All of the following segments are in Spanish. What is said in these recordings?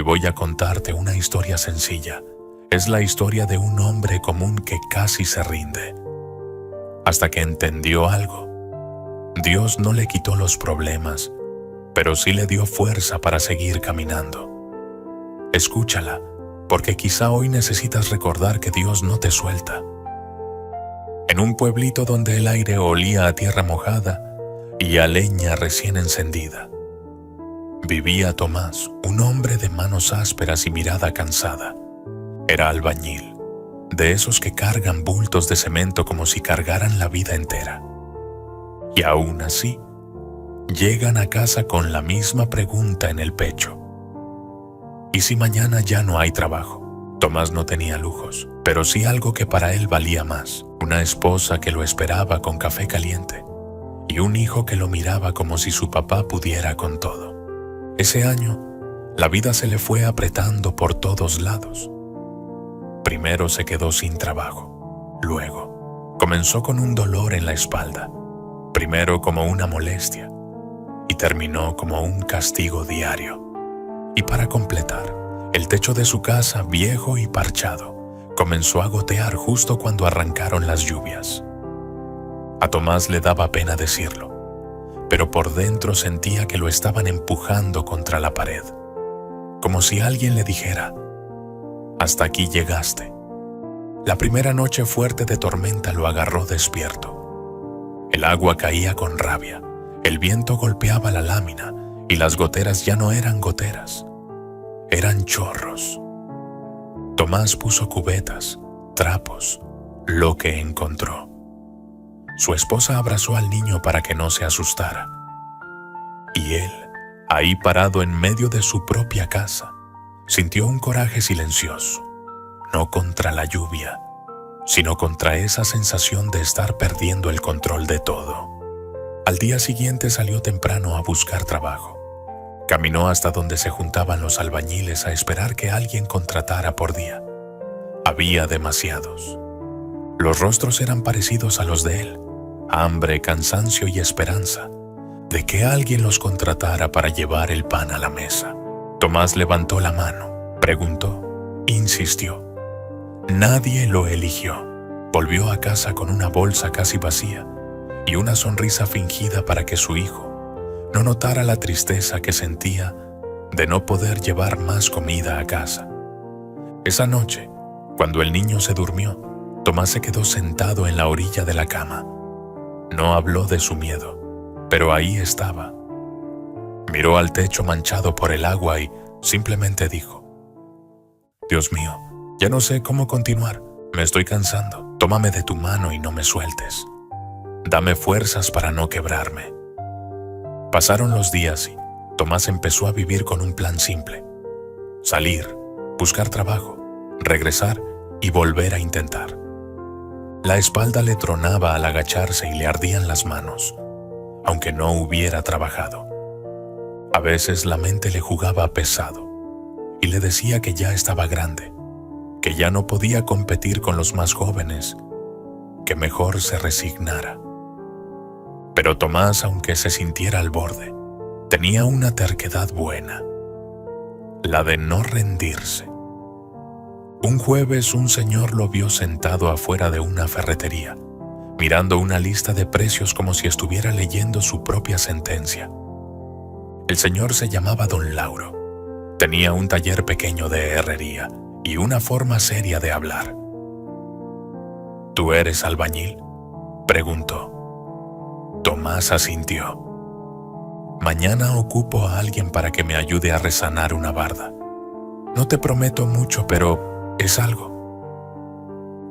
Hoy voy a contarte una historia sencilla. Es la historia de un hombre común que casi se rinde, hasta que entendió algo. Dios no le quitó los problemas, pero sí le dio fuerza para seguir caminando. Escúchala, porque quizá hoy necesitas recordar que Dios no te suelta. En un pueblito donde el aire olía a tierra mojada y a leña recién encendida, vivía Tomás, un hombre de manos ásperas y mirada cansada. Era albañil, de esos que cargan bultos de cemento como si cargaran la vida entera. Y aún así, llegan a casa con la misma pregunta en el pecho. ¿Y si mañana ya no hay trabajo? Tomás no tenía lujos, pero sí algo que para él valía más: una esposa que lo esperaba con café caliente y un hijo que lo miraba como si su papá pudiera con todo. Ese año, la vida se le fue apretando por todos lados. Primero se quedó sin trabajo, luego comenzó con un dolor en la espalda, primero como una molestia y terminó como un castigo diario. Y para completar, el techo de su casa, viejo y parchado, comenzó a gotear justo cuando arrancaron las lluvias. A Tomás le daba pena decirlo, pero por dentro sentía que lo estaban empujando contra la pared, como si alguien le dijera: hasta aquí llegaste. La primera noche fuerte de tormenta lo agarró despierto. El agua caía con rabia, el viento golpeaba la lámina y las goteras ya no eran goteras, eran chorros. Tomás puso cubetas, trapos, lo que encontró. Su esposa abrazó al niño para que no se asustara. Y él, ahí parado en medio de su propia casa, sintió un coraje silencioso, no contra la lluvia, sino contra esa sensación de estar perdiendo el control de todo. Al día siguiente salió temprano a buscar trabajo. Caminó hasta donde se juntaban los albañiles a esperar que alguien contratara por día. Había demasiados. Los rostros eran parecidos a los de él: hambre, cansancio y esperanza de que alguien los contratara para llevar el pan a la mesa. Tomás levantó la mano, preguntó, insistió. Nadie lo eligió. Volvió a casa con una bolsa casi vacía y una sonrisa fingida para que su hijo no notara la tristeza que sentía de no poder llevar más comida a casa. Esa noche, cuando el niño se durmió, Tomás se quedó sentado en la orilla de la cama. No habló de su miedo, pero ahí estaba. Miró al techo manchado por el agua y simplemente dijo: Dios mío, ya no sé cómo continuar, me estoy cansando, tómame de tu mano y no me sueltes. Dame fuerzas para no quebrarme. Pasaron los días y Tomás empezó a vivir con un plan simple: salir, buscar trabajo, regresar y volver a intentar. La espalda le tronaba al agacharse y le ardían las manos, aunque no hubiera trabajado. A veces la mente le jugaba pesado y le decía que ya estaba grande, que ya no podía competir con los más jóvenes, que mejor se resignara. Pero Tomás, aunque se sintiera al borde, tenía una terquedad buena: la de no rendirse. Un jueves un señor lo vio sentado afuera de una ferretería, mirando una lista de precios como si estuviera leyendo su propia sentencia. El señor se llamaba Don Lauro. Tenía un taller pequeño de herrería y una forma seria de hablar. ¿Tú eres albañil?, preguntó. Tomás asintió. Mañana ocupo a alguien para que me ayude a resanar una barda. No te prometo mucho, pero es algo.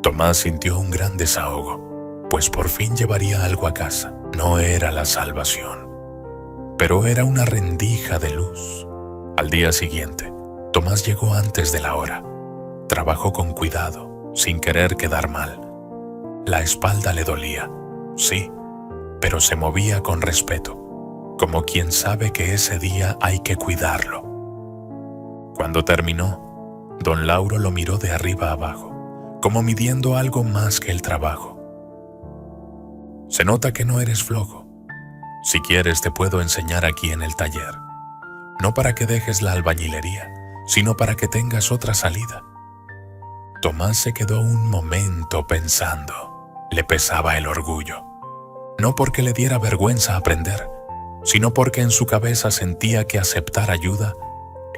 Tomás sintió un gran desahogo, pues por fin llevaría algo a casa. No era la salvación, pero era una rendija de luz. Al día siguiente, Tomás llegó antes de la hora. Trabajó con cuidado, sin querer quedar mal. La espalda le dolía, sí, pero se movía con respeto, como quien sabe que ese día hay que cuidarlo. Cuando terminó, Don Lauro lo miró de arriba a abajo, como midiendo algo más que el trabajo. Se nota que no eres flojo. Si quieres te puedo enseñar aquí en el taller. No para que dejes la albañilería, sino para que tengas otra salida. Tomás se quedó un momento pensando. Le pesaba el orgullo. No porque le diera vergüenza aprender, sino porque en su cabeza sentía que aceptar ayuda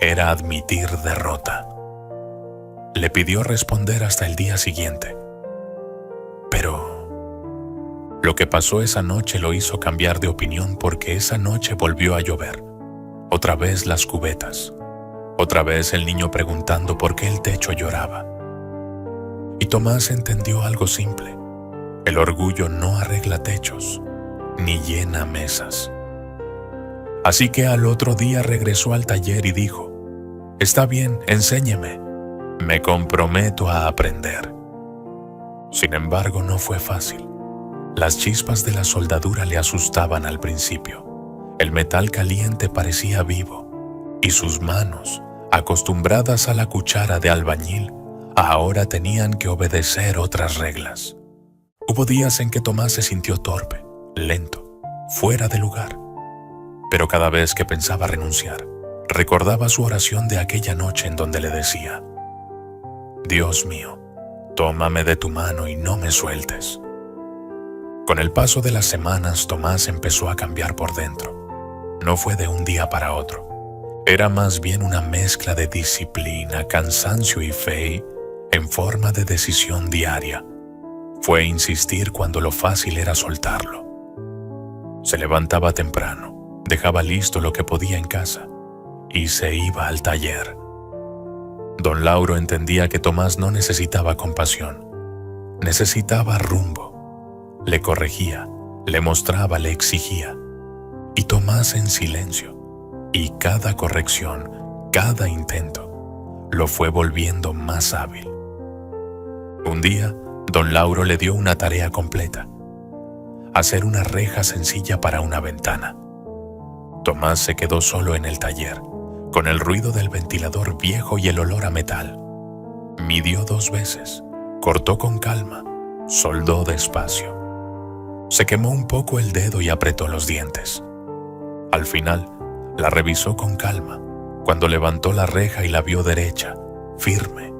era admitir derrota. Le pidió responder hasta el día siguiente. Pero lo que pasó esa noche lo hizo cambiar de opinión, porque esa noche volvió a llover. Otra vez las cubetas. Otra vez el niño preguntando por qué el techo lloraba. Y Tomás entendió algo simple. El orgullo no arregla techos, ni llena mesas. Así que al otro día regresó al taller y dijo: «Está bien, enséñeme. Me comprometo a aprender». Sin embargo, no fue fácil. Las chispas de la soldadura le asustaban al principio. El metal caliente parecía vivo, y sus manos, acostumbradas a la cuchara de albañil, ahora tenían que obedecer otras reglas. Hubo días en que Tomás se sintió torpe, lento, fuera de lugar. Pero cada vez que pensaba renunciar, recordaba su oración de aquella noche en donde le decía: «Dios mío, tómame de tu mano y no me sueltes». Con el paso de las semanas, Tomás empezó a cambiar por dentro. No fue de un día para otro. Era más bien una mezcla de disciplina, cansancio y fe en forma de decisión diaria. Fue insistir cuando lo fácil era soltarlo. Se levantaba temprano, dejaba listo lo que podía en casa y se iba al taller. Don Lauro entendía que Tomás no necesitaba compasión, necesitaba rumbo. Le corregía, le mostraba, le exigía. Y Tomás en silencio, y cada corrección, cada intento, lo fue volviendo más hábil. Un día, Don Lauro le dio una tarea completa: hacer una reja sencilla para una ventana. Tomás se quedó solo en el taller, con el ruido del ventilador viejo y el olor a metal. Midió 2 veces, cortó con calma, soldó despacio. Se quemó un poco el dedo y apretó los dientes. Al final, la revisó con calma. Cuando levantó la reja y la vio derecha, firme,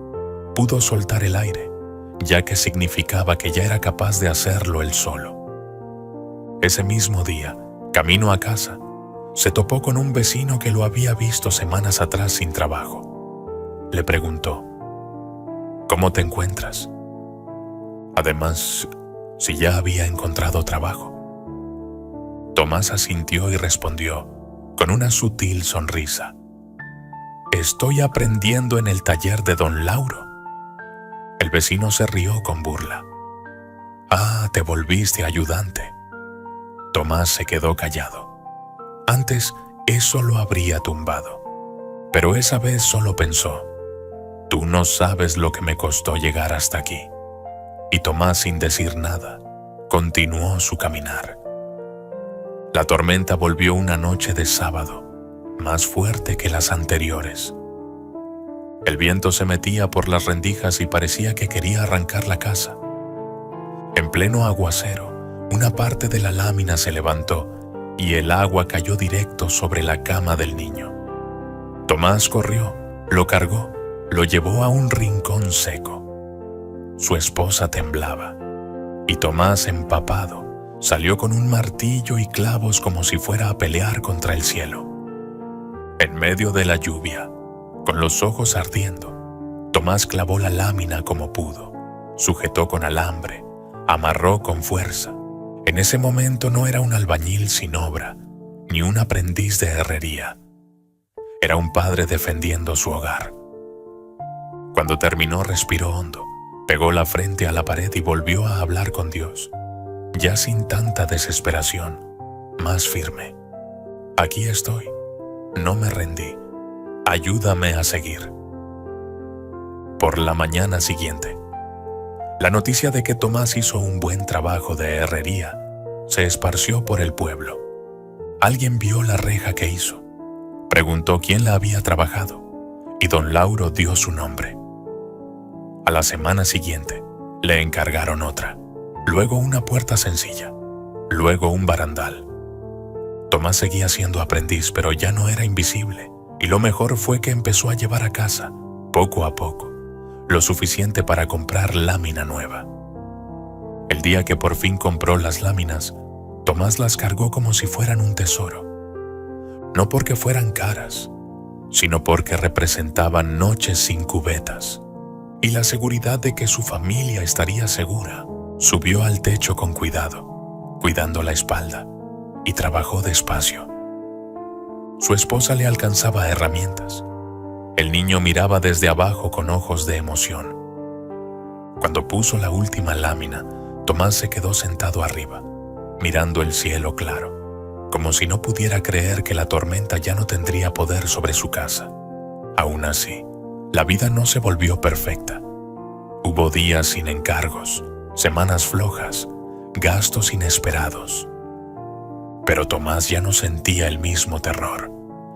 pudo soltar el aire, ya que significaba que ya era capaz de hacerlo él solo. Ese mismo día, camino a casa, se topó con un vecino que lo había visto semanas atrás sin trabajo. Le preguntó: «¿Cómo te encuentras?». Además, si ya había encontrado trabajo. Tomás asintió y respondió, con una sutil sonrisa: «Estoy aprendiendo en el taller de Don Lauro». El vecino se rió con burla. «Ah, te volviste ayudante». Tomás se quedó callado. Antes eso lo habría tumbado, pero esa vez solo pensó: «Tú no sabes lo que me costó llegar hasta aquí». Y Tomás, sin decir nada, continuó su caminar. La tormenta volvió una noche de sábado, más fuerte que las anteriores. El viento se metía por las rendijas y parecía que quería arrancar la casa. En pleno aguacero, una parte de la lámina se levantó y el agua cayó directo sobre la cama del niño. Tomás corrió, lo cargó, lo llevó a un rincón seco. Su esposa temblaba, y Tomás, empapado, salió con un martillo y clavos como si fuera a pelear contra el cielo. En medio de la lluvia, con los ojos ardiendo, Tomás clavó la lámina como pudo, sujetó con alambre, amarró con fuerza. En ese momento no era un albañil sin obra, ni un aprendiz de herrería. Era un padre defendiendo su hogar. Cuando terminó, respiró hondo, pegó la frente a la pared y volvió a hablar con Dios, ya sin tanta desesperación, más firme. «Aquí estoy, no me rendí, ayúdame a seguir». Por la mañana siguiente, la noticia de que Tomás hizo un buen trabajo de herrería se esparció por el pueblo. Alguien vio la reja que hizo, preguntó quién la había trabajado, y Don Lauro dio su nombre. A la semana siguiente, le encargaron otra, luego una puerta sencilla, luego un barandal. Tomás seguía siendo aprendiz, pero ya no era invisible, Y lo mejor fue que empezó a llevar a casa, poco a poco, lo suficiente para comprar lámina nueva. El día que por fin compró las láminas, Tomás las cargó como si fueran un tesoro. No porque fueran caras, sino porque representaban noches sin cubetas y la seguridad de que su familia estaría segura. Subió al techo con cuidado, cuidando la espalda, y trabajó despacio. Su esposa le alcanzaba herramientas. El niño miraba desde abajo con ojos de emoción. Cuando puso la última lámina, Tomás se quedó sentado arriba, mirando el cielo claro, como si no pudiera creer que la tormenta ya no tendría poder sobre su casa. Aún así, la vida no se volvió perfecta. Hubo días sin encargos, semanas flojas, gastos inesperados. Pero Tomás ya no sentía el mismo terror.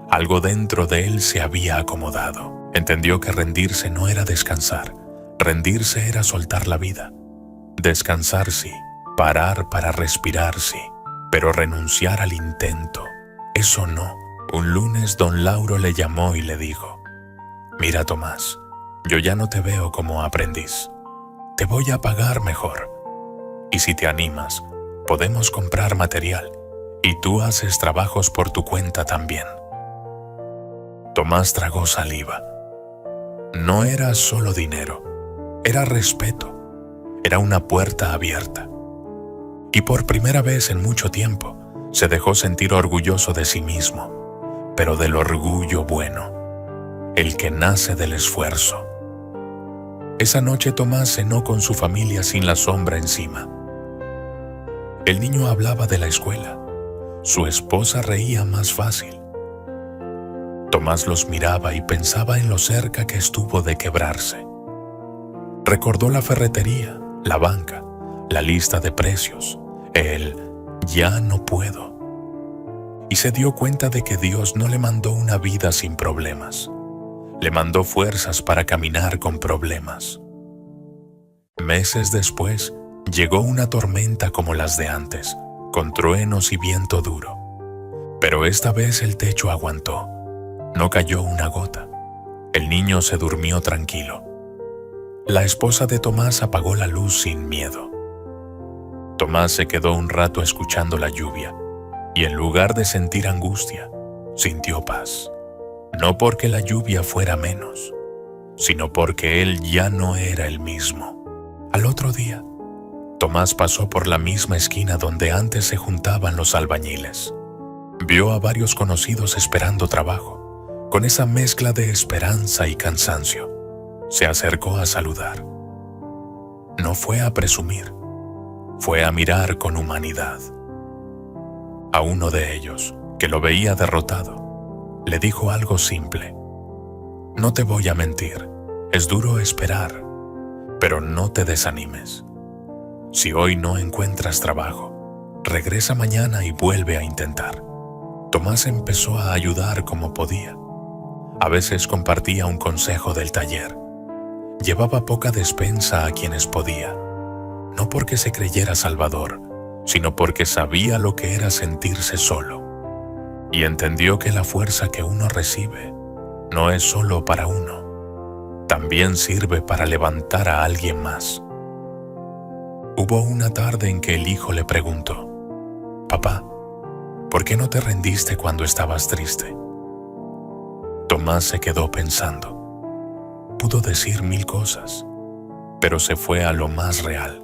Algo dentro de él se había acomodado. Entendió que rendirse no era descansar. Rendirse era soltar la vida. Descansar sí, parar para respirar sí, pero renunciar al intento, eso no. Un lunes don Lauro le llamó y le dijo: «Mira, Tomás, yo ya no te veo como aprendiz. Te voy a pagar mejor. Y si te animas, podemos comprar material y tú haces trabajos por tu cuenta también». Tomás tragó saliva. No era solo dinero, era respeto. Era una puerta abierta. Y por primera vez en mucho tiempo, se dejó sentir orgulloso de sí mismo, pero del orgullo bueno, el que nace del esfuerzo. Esa noche Tomás cenó con su familia sin la sombra encima. El niño hablaba de la escuela. Su esposa reía más fácil. Tomás los miraba y pensaba en lo cerca que estuvo de quebrarse. Recordó la ferretería, la banca, la lista de precios, el «ya no puedo». Y se dio cuenta de que Dios no le mandó una vida sin problemas. Le mandó fuerzas para caminar con problemas. Meses después, llegó una tormenta como las de antes, con truenos y viento duro. Pero esta vez el techo aguantó. No cayó una gota. El niño se durmió tranquilo. La esposa de Tomás apagó la luz sin miedo. Tomás se quedó un rato escuchando la lluvia y en lugar de sentir angustia, sintió paz. No porque la lluvia fuera menos, sino porque él ya no era el mismo. Al otro día, Tomás pasó por la misma esquina donde antes se juntaban los albañiles. Vio a varios conocidos esperando trabajo, con esa mezcla de esperanza y cansancio. Se acercó a saludar. No fue a presumir, fue a mirar con humanidad. A uno de ellos, que lo veía derrotado, le dijo algo simple: «No te voy a mentir, es duro esperar, pero no te desanimes. Si hoy no encuentras trabajo, regresa mañana y vuelve a intentar». Tomás empezó a ayudar como podía. A veces compartía un consejo del taller. Llevaba poca despensa a quienes podía, no porque se creyera salvador, sino porque sabía lo que era sentirse solo. Y entendió que la fuerza que uno recibe no es solo para uno, también sirve para levantar a alguien más. Hubo una tarde en que el hijo le preguntó: «Papá, ¿por qué no te rendiste cuando estabas triste?». Tomás se quedó pensando. Pudo decir 1000 cosas, pero se fue a lo más real,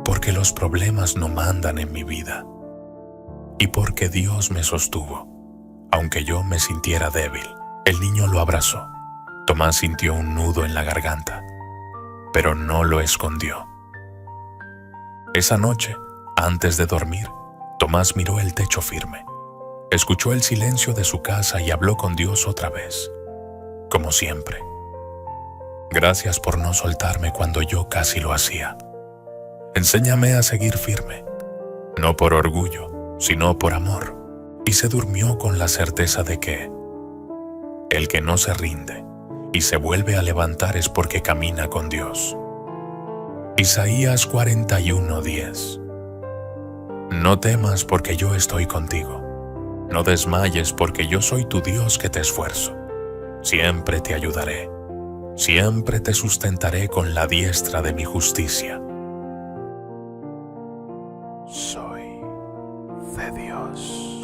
porque los problemas no mandan en mi vida, y porque Dios me sostuvo, aunque yo me sintiera débil. El niño lo abrazó. Tomás sintió un nudo en la garganta, pero no lo escondió. Esa noche, antes de dormir, Tomás miró el techo firme, escuchó el silencio de su casa y habló con Dios otra vez, como siempre. «Gracias por no soltarme cuando yo casi lo hacía. Enséñame a seguir firme, no por orgullo, sino por amor». Y se durmió con la certeza de que el que no se rinde y se vuelve a levantar es porque camina con Dios. Isaías 41:10. No temas porque yo estoy contigo. No desmayes porque yo soy tu Dios que te esfuerzo. Siempre te ayudaré. Siempre te sustentaré con la diestra de mi justicia. Soy de Dios.